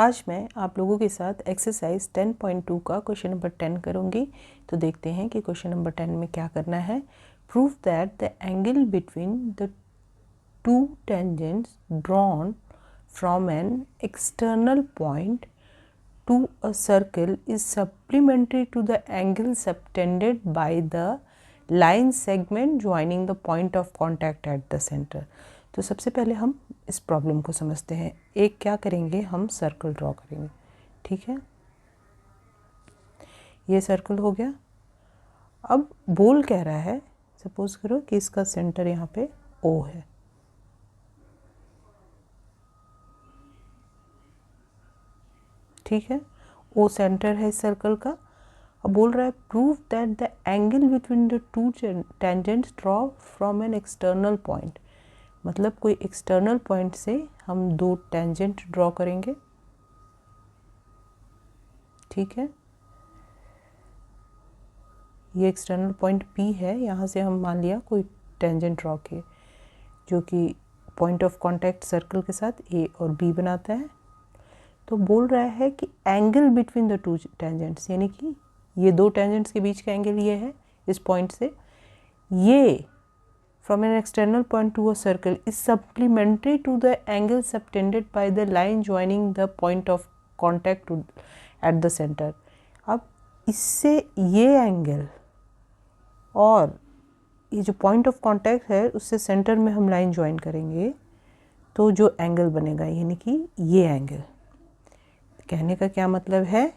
आज मैं आप लोगों के साथ एक्सरसाइज 10.2 का क्वेश्चन नंबर 10 करूँगी। तो देखते हैं कि क्वेश्चन नंबर 10 में क्या करना है। Prove that the angle between the two tangents drawn from an external point to a circle is supplementary to the angle subtended by the line segment joining the point of contact at the centre. तो सबसे पहले हम इस problem को समझते हैं। एक क्या करेंगे, हम सर्कल ड्रॉ करेंगे। ठीक है, ये सर्कल हो गया। अब बोल कह रहा है, सपोज करो कि इसका सेंटर यहाँ पे O है। ठीक है, O सेंटर है इस सर्कल का। अब बोल रहा है prove that the angle between the two tangents draw from an external point. मतलब कोई एक्सटर्नल पॉइंट से हम दो टेंजेंट ड्रॉ करेंगे। ठीक है, ये एक्सटर्नल पॉइंट P है, यहाँ से हम मान लिया कोई टेंजेंट ड्रॉ किए जो कि पॉइंट ऑफ कांटेक्ट सर्कल के साथ A और B बनाता है। तो बोल रहा है कि angle between the two tangents, यानी कि ये दो टेंजेंट्स के बीच का एंगल ये है इस पॉइंट से, ये from an external point to a circle is supplementary to the angle subtended by the line joining the point of contact at the center। अब इससे ये एंगल और ये जो पॉइंट ऑफ कांटेक्ट है उससे सेंटर में हम लाइन ज्वाइन करेंगे तो जो एंगल बनेगा, यानी कि ये एंगल। कहने का क्या मतलब है,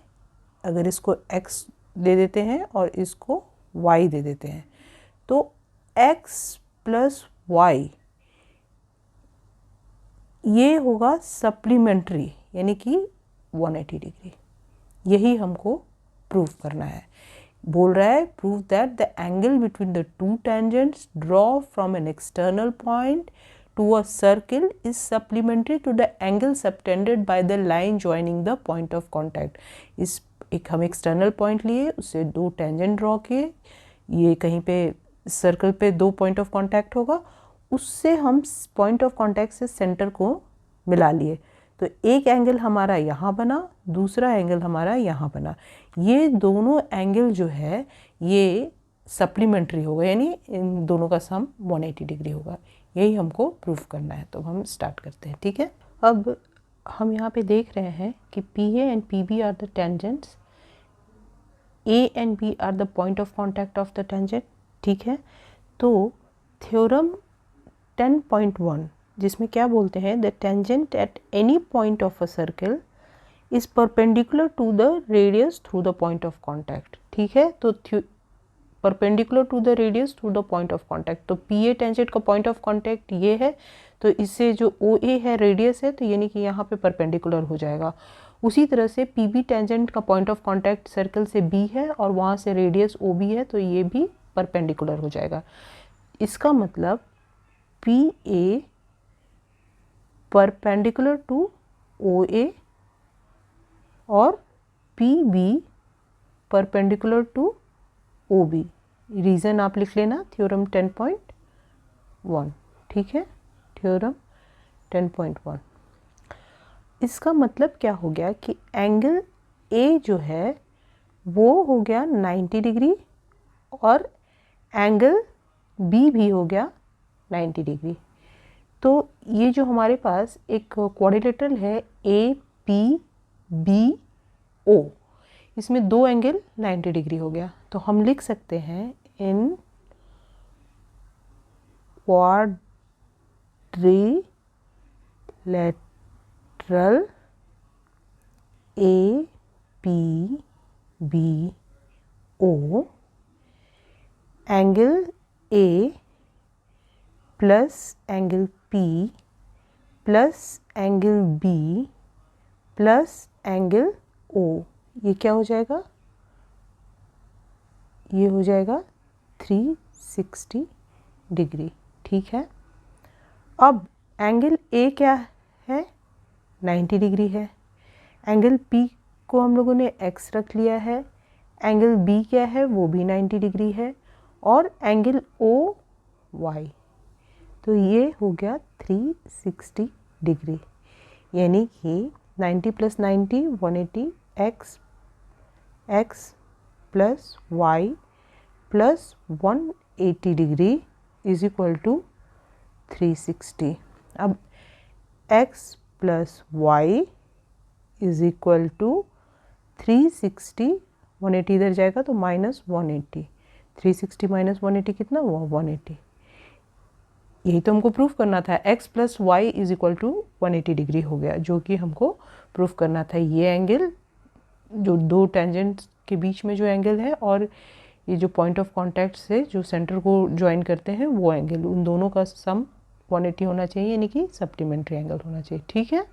अगर इसको x दे देते हैं और इसको y दे देते हैं तो x प्लस y ये होगा सप्लीमेंट्री, यानी कि 180 डिग्री। यही हमको प्रूव करना है। बोल रहा है prove that the angle between the two tangents draw from an external point to a circle is supplementary to the angle subtended by the line joining the point of contact. इस एक हम external point लिए, उससे दो tangent draw किए, ये कहीं पे सर्कल पे दो पॉइंट ऑफ कांटेक्ट होगा, उससे हम पॉइंट ऑफ कांटेक्ट से सेंटर को मिला लिए। तो एक एंगल हमारा यहाँ बना, दूसरा एंगल हमारा यहाँ बना। ये दोनों एंगल जो है ये सप्लीमेंट्री होगा, यानी इन दोनों का सम 180 डिग्री होगा। यही हमको प्रूव करना है। तो हम स्टार्ट करते हैं। ठीक है, अब हम यहाँ पे देख रहे हैं कि PA and PB are the tangents, A and B are the point of contact of the tangent. ठीक है, तो थ्योरम 10.1 जिसमें क्या बोलते हैं, the tangent at any point of a circle is perpendicular to the radius through the point of contact. ठीक है, तो perpendicular to the radius through the point of contact, तो PA टेंजेंट का पॉइंट ऑफ कांटेक्ट ये है, तो इससे जो OA है रेडियस है, तो यानी कि यहाँ पे परपेंडिकुलर हो जाएगा। उसी तरह से PB टेंजेंट का पॉइंट ऑफ कांटेक्ट सर्कल से B है और वहाँ से रेडियस OB है, तो ये भी परपेंडिकुलर हो जाएगा। इसका मतलब PA परपेंडिकुलर टू OA और PB perpendicular to OB। Reason आप लिख लेना, थ्योरम 10.1। ठीक है, थ्योरम 10.1। इसका मतलब क्या हो गया कि एंगल A जो है वो हो गया 90 डिग्री और एंगल B भी हो गया 90 डिग्री। तो ये जो हमारे पास एक क्वाड्रिलेटरल है APBO, इसमें दो एंगल 90 डिग्री हो गया। तो हम लिख सकते हैं इन quadrilateral APBO angle A plus angle P plus angle B plus angle O, ये क्या हो जाएगा, ये हो जाएगा 360 डिग्री। ठीक है, अब एंगल A क्या है, 90 डिग्री है। एंगल P को हम लोगों ने x रख लिया है, एंगल B क्या है वो भी 90 डिग्री है, और एंगल OY, तो ये हो गया 360 डिग्री। यानी कि 90 plus 90 180, x plus y plus 180 degree is equal to 360। अब x plus y is equal to 360, 180 इधर जाएगा तो माइनस 180, 360 माइनस 180 कितना हुआ 180। यही तो हमको प्रूफ करना था, x plus y is equal to 180 degree हो गया, जो कि हमको प्रूफ करना था। ये एंगल जो दो टेंजेंट्स के बीच में जो एंगल है और ये जो पॉइंट ऑफ कांटेक्ट से जो सेंटर को ज्वाइन करते हैं वो एंगल, उन दोनों का सम 180 होना चाहिए, यानी कि सप्लीमेंट्री एंगल होना चाहिए। ठीक है।